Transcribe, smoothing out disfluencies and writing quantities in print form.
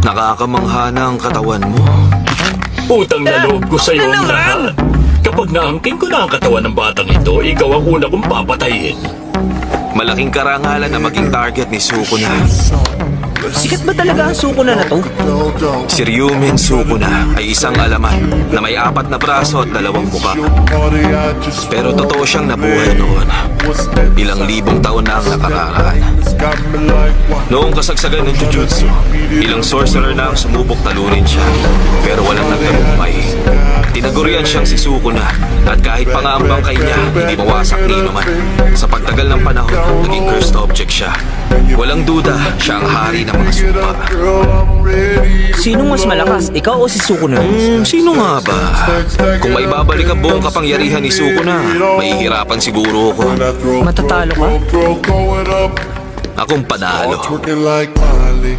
Nakakamangha na ang katawan mo. Utang na loob ko sa'yo ang lahat. Kapag naangkin ko na ang katawan ng batang ito, ikaw ang una kong papatayin. Malaking karangalan na maging target ni Sukuna. Sikat ba talaga ang Sukuna na to? Si Ryumin Sukuna ay isang alaman na may 4 na braso at 2 muka. Pero totoo siyang nabuhay noon. Ilang libong taon na ang nakakaraan. Noong kasagsagan ng Jujutsu, ilang sorcerer na ang sumubok talunin siya. Pero walang nagtagumpay. Tinagurian siyang si Sukuna at kahit pa nga ang bangkay niya, hindi mawasak ni man. Sa pagtagal ng panahon, naging cursed object siya. Walang duda, siya ang hari ng mga sumpa. Sinong mas malakas, ikaw o si Sukuna? Sino nga ba? Kung may babalik ang buong kapangyarihan ni Sukuna, mahihirapan siguro ako. Matatalo ka? Akong panalo. Twerking like Miley.